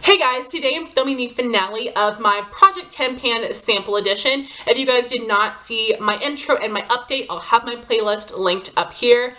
Hey guys, today I'm filming the finale of my Project 10 Pan Sample Edition. If you guys did not see my intro and my update, I'll have my playlist linked up here.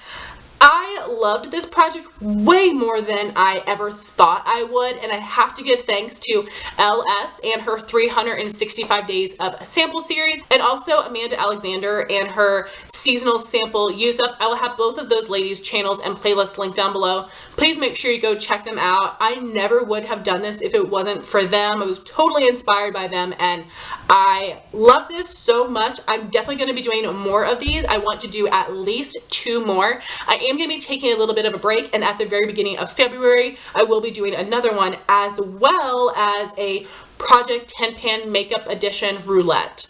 I loved this project way more than I ever thought I would, and I have to give thanks to LS and her 365 Days of Sample series, and also Amanda Alexander and her seasonal sample use up. I will have both of those ladies' channels and playlists linked down below. Please make sure you go check them out. I never would have done this if it wasn't for them. I was totally inspired by them, and I love this so much. I'm definitely going to be doing more of these. I want to do at least 2 more. I am going to be taking a little bit of a break, and at the very beginning of February I will be doing another one, as well as a Project 10 Pan Makeup Edition roulette.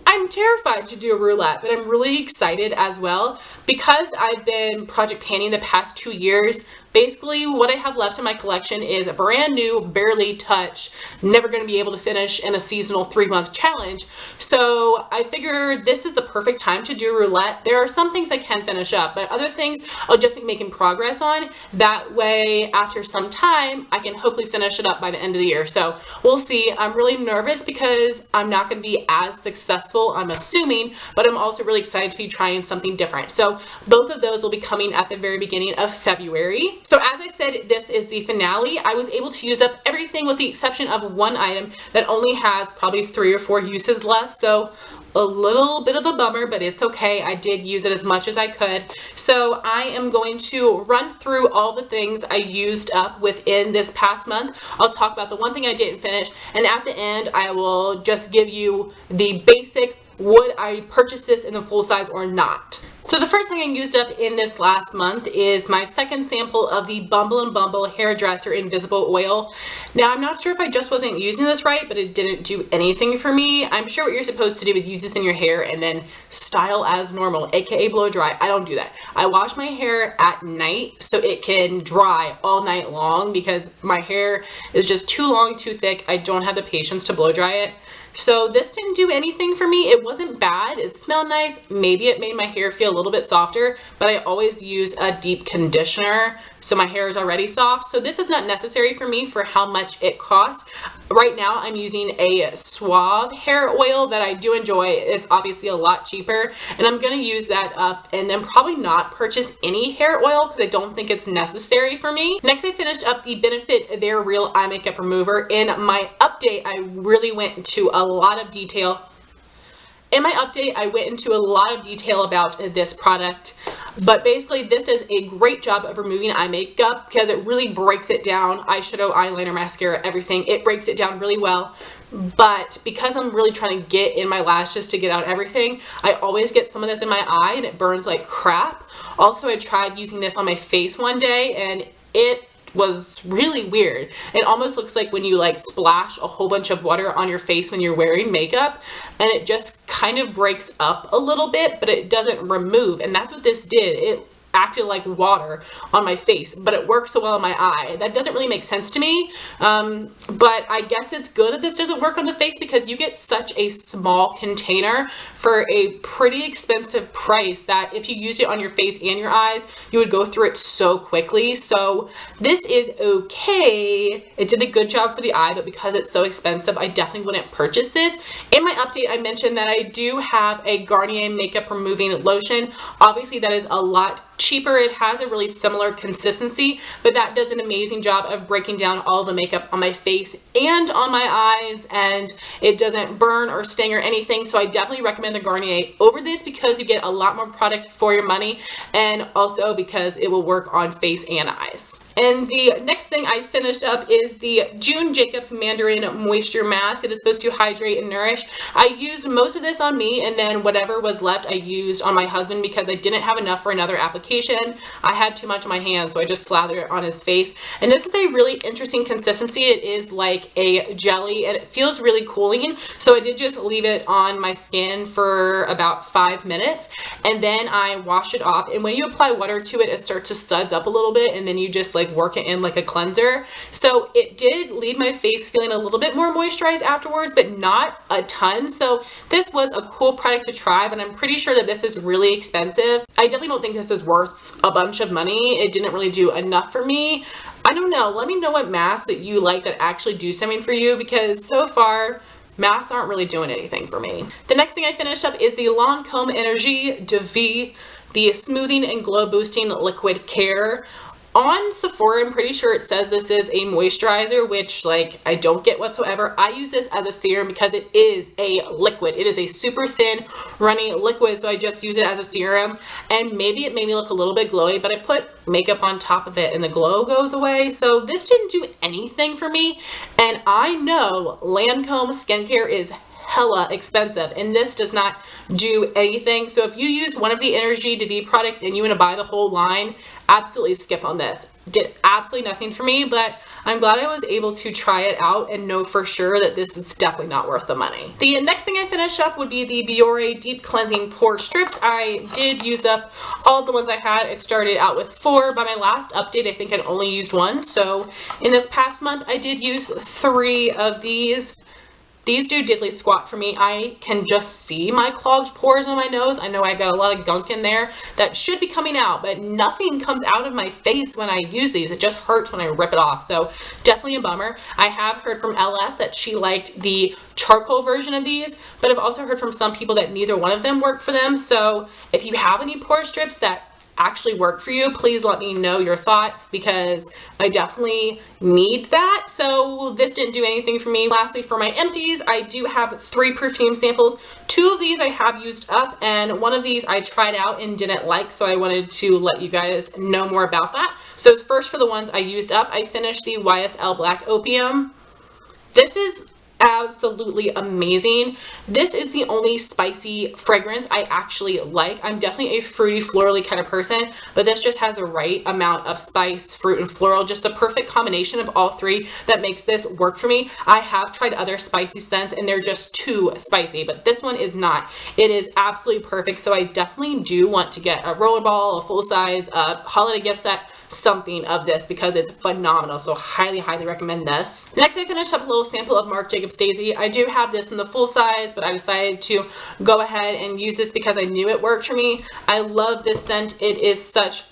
I'm terrified to do a roulette, but I'm really excited as well because I've been project panning the past 2 years. Basically, what I have left in my collection is a brand new, barely touched, never going to be able to finish in a seasonal 3-month challenge. So I figured this is the perfect time to do roulette. There are some things I can finish up, but other things I'll just be making progress on. That way, after some time, I can hopefully finish it up by the end of the year. So we'll see. I'm really nervous because I'm not going to be as successful, I'm assuming, but I'm also really excited to be trying something different. So both of those will be coming at the very beginning of February. So as I said, this is the finale. I was able to use up everything with the exception of one item that only has probably 3 or 4 uses left. So a little bit of a bummer, but it's okay. I did use it as much as I could. So I am going to run through all the things I used up within this past month. I'll talk about the one thing I didn't finish, and at the end I will just give you the basic, would I purchase this in the full size or not. So the first thing I used up in this last month is my second sample of the Bumble Hairdresser Invisible Oil. Now I'm not sure if I just wasn't using this right, but it didn't do anything for me. I'm sure what you're supposed to do is use this in your hair and then style as normal, aka blow dry. I don't do that. I wash my hair at night so it can dry all night long because my hair is just too long, too thick. I don't have the patience to blow dry it. So this didn't do anything for me. It wasn't bad. It smelled nice. Maybe it made my hair feel a little bit softer, but I always use a deep conditioner, so my hair is already soft. So this is not necessary for me for how much it costs. Right now I'm using a Suave hair oil that I do enjoy. It's obviously a lot cheaper, and I'm going to use that up and then probably not purchase any hair oil because I don't think it's necessary for me. Next, I finished up the Benefit They're Real Eye Makeup Remover. In my update, I really went into a lot of detail. In my update, I went into a lot of detail about this product, but basically this does a great job of removing eye makeup because it really breaks it down. Eyeshadow, eyeliner, mascara, everything. It breaks it down really well. But because I'm really trying to get in my lashes to get out everything, I always get some of this in my eye and it burns like crap. Also, I tried using this on my face one day and it was really weird. It almost looks like when you like splash a whole bunch of water on your face when you're wearing makeup, and it just kind of breaks up a little bit, but it doesn't remove. And that's what this did. It acted like water on my face, but it works so well on my eye. That doesn't really make sense to me, but I guess it's good that this doesn't work on the face because you get such a small container for a pretty expensive price that if you used it on your face and your eyes, you would go through it so quickly. So this is okay. It did a good job for the eye, but because it's so expensive, I definitely wouldn't purchase this. In my update, I mentioned that I do have a Garnier makeup removing lotion. Obviously, that is a lot cheaper. It has a really similar consistency, but that does an amazing job of breaking down all the makeup on my face and on my eyes, and it doesn't burn or sting or anything. So I definitely recommend the Garnier over this because you get a lot more product for your money, and also because it will work on face and eyes. And the next thing I finished up is the June Jacobs Mandarin Moisture Mask. It is supposed to hydrate and nourish. I used most of this on me, and then whatever was left I used on my husband because I didn't have enough for another application. I had too much on my hands, so I just slathered it on his face. And this is a really interesting consistency. It is like a jelly, and it feels really cooling. So I did just leave it on my skin for about 5 minutes, and then I washed it off. And when you apply water to it, it starts to suds up a little bit, and then you just like work it in like a cleanser. So it did leave my face feeling a little bit more moisturized afterwards, but not a ton. So this was a cool product to try, but I'm pretty sure that this is really expensive. I definitely don't think this is worth a bunch of money. It didn't really do enough for me. I don't know. Let me know what masks that you like that actually do something for you, because so far masks aren't really doing anything for me. The next thing I finished up is the Lancôme Énergie de Vie, the Smoothing and Glow Boosting Liquid Care. On Sephora, I'm pretty sure it says this is a moisturizer, which like I don't get whatsoever. I use this as a serum because it is a liquid. It is a super thin, runny liquid, so I just use it as a serum. And maybe it made me look a little bit glowy, but I put makeup on top of it and the glow goes away. So this didn't do anything for me. And I know Lancôme skincare is hella expensive, and this does not do anything. So if you use one of the Énergie de Vie products and you want to buy the whole line, absolutely skip on this. Did absolutely nothing for me, but I'm glad I was able to try it out and know for sure that this is definitely not worth the money. The next thing I finish up would be the Biore Deep Cleansing Pore Strips. I did use up all the ones I had. I started out with 4. By my last update, I think I'd only used 1. So in this past month, I did use 3 of these. These do diddly squat for me. I can just see my clogged pores on my nose. I know I got a lot of gunk in there that should be coming out, but nothing comes out of my face when I use these. It just hurts when I rip it off. So definitely a bummer. I have heard from LS that she liked the charcoal version of these, but I've also heard from some people that neither one of them worked for them. So if you have any pore strips that actually work for you, please let me know your thoughts, because I definitely need that. So this didn't do anything for me. Lastly, for my empties, I do have 3 perfume samples. 2 of these I have used up, and 1 of these I tried out and didn't like, so I wanted to let you guys know more about that. So first, for the ones I used up, I finished the YSL Black Opium. This is absolutely amazing. This is the only spicy fragrance I actually like. I'm definitely a fruity, florally kind of person, but this just has the right amount of spice, fruit, and floral. Just a perfect combination of all 3 that makes this work for me. I have tried other spicy scents and they're just too spicy, but this one is not. It is absolutely perfect. So I definitely do want to get a rollerball, a full size, a holiday gift set, something of this, because it's phenomenal. So highly recommend this. Next, I finished up a little sample of Marc Jacobs Daisy. I do have this in the full size, but I decided to go ahead and use this because I knew it worked for me. I love this scent. It is such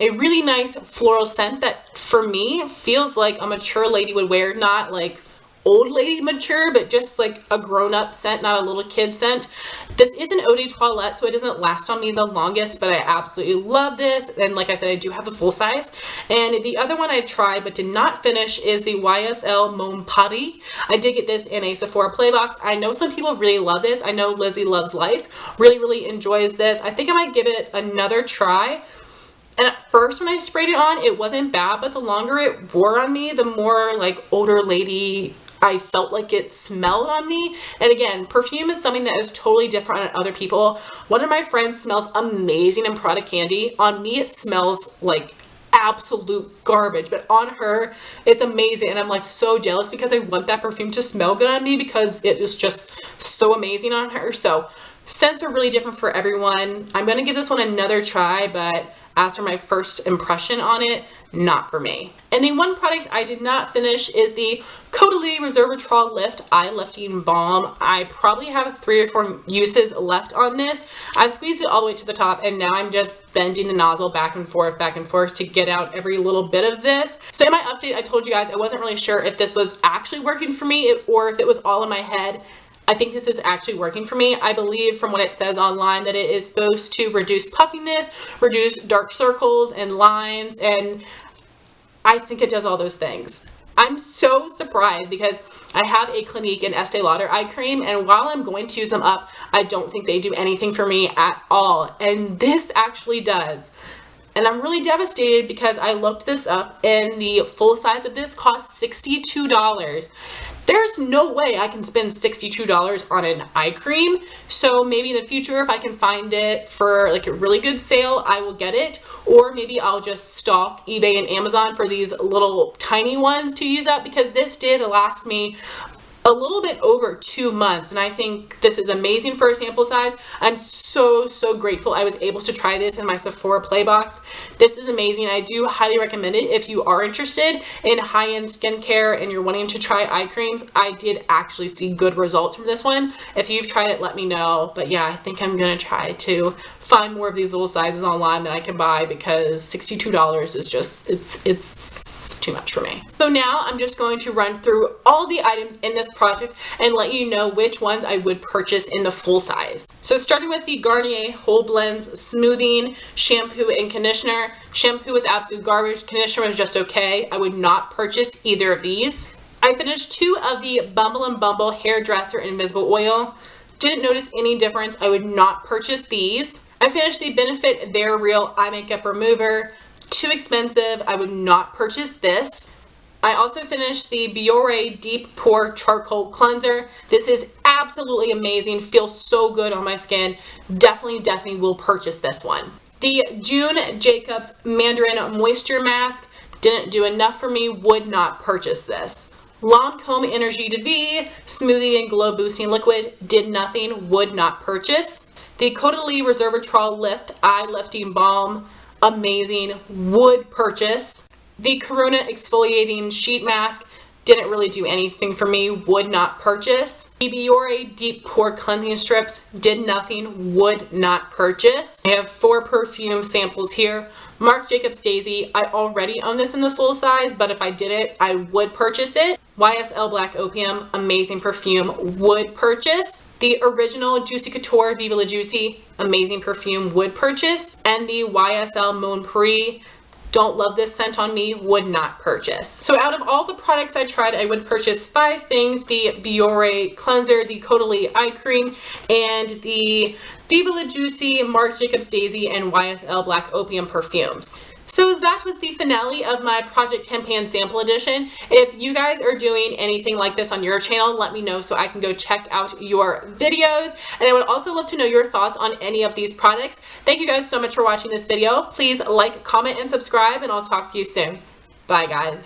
a really nice floral scent that for me feels like a mature lady would wear, not like old lady mature, but just like a grown-up scent, not a little kid scent. This is an eau de toilette, so it doesn't last on me the longest, but I absolutely love this. And like I said, I do have the full size. And the other one I tried but did not finish is the YSL Mon Paris. I did get this in a Sephora play box. I know some people really love this. I know Lizzie Loves Life really enjoys this. I think I might give it another try. And at first when I sprayed it on, it wasn't bad, but the longer it wore on me, the more like older lady I felt like it smelled on me. And again, perfume is something that is totally different on other people. One of my friends smells amazing in product candy. On me, it smells like absolute garbage, but on her, it's amazing. And I'm like so jealous because I want that perfume to smell good on me because it is just so amazing on her. So scents are really different for everyone. I'm going to give this one another try, but as for my first impression on it, not for me. And the one product I did not finish is the Caudalie Resveratrol Lift Eye Lifting Balm. I probably have 3 or 4 uses left on this. I've squeezed it all the way to the top, and now I'm just bending the nozzle back and forth to get out every little bit of this. So in my update, I told you guys I wasn't really sure if this was actually working for me or if it was all in my head. I think this is actually working for me. I believe from what it says online that it is supposed to reduce puffiness, reduce dark circles and lines, and I think it does all those things. I'm so surprised because I have a Clinique and Estee Lauder eye cream, and while I'm going to use them up, I don't think they do anything for me at all, and this actually does. And I'm really devastated because I looked this up and the full size of this costs $62. There's no way I can spend $62 on an eye cream. So maybe in the future, if I can find it for like a really good sale, I will get it. Or maybe I'll just stalk eBay and Amazon for these little tiny ones to use up, because this did last me a little bit over 2 months, and I think this is amazing for a sample size. I'm so grateful I was able to try this in my Sephora play box. This is amazing. I do highly recommend it if you are interested in high-end skincare and you're wanting to try eye creams. I did actually see good results from this one. If you've tried it, let me know. But yeah, I think I'm gonna try to find more of these little sizes online that I can buy, because $62 is just, it's too much for me. So now I'm just going to run through all the items in this project and let you know which ones I would purchase in the full size. So starting with the Garnier Whole Blends Smoothing Shampoo and Conditioner. Shampoo was absolute garbage. Conditioner was just okay. I would not purchase either of these. I finished 2 of the Bumble Hairdresser Invisible Oil. Didn't notice any difference. I would not purchase these. I finished the Benefit They're Real Eye Makeup Remover. Too expensive. I would not purchase this. I also finished the Biore Deep Pore Charcoal Cleanser. This is absolutely amazing. Feels so good on my skin. Definitely will purchase this one. The June Jacobs Mandarin Moisture Mask. Didn't do enough for me. Would not purchase this. Lancôme Énergie de Vie Smoothing and Glow Boosting Liquid. Did nothing. Would not purchase. The Caudalie Resveratrol Lift Eye Lifting Balm. Amazing. Would purchase. The Karuna Exfoliating Sheet Mask. Didn't really do anything for me. Would not purchase. The Biore Deep Pore Cleansing Strips. Did nothing. Would not purchase. I have 4 perfume samples here. Marc Jacobs Daisy. I already own this in the full size, but if I did it, I would purchase it. YSL Black Opium. Amazing perfume. Would purchase. The original Juicy Couture Viva La Juicy. Amazing perfume. Would purchase. And the YSL Mon Pore. Don't love this scent on me. Would not purchase. So out of all the products I tried, I would purchase 5 things: the Biore cleanser, the Caudalie eye cream, and the Viva La Juicy, Marc Jacobs Daisy, and YSL Black Opium perfumes. So that was the finale of my Project 10 Pan Sample Edition. If you guys are doing anything like this on your channel, let me know so I can go check out your videos. And I would also love to know your thoughts on any of these products. Thank you guys so much for watching this video. Please like, comment, and subscribe, and I'll talk to you soon. Bye, guys.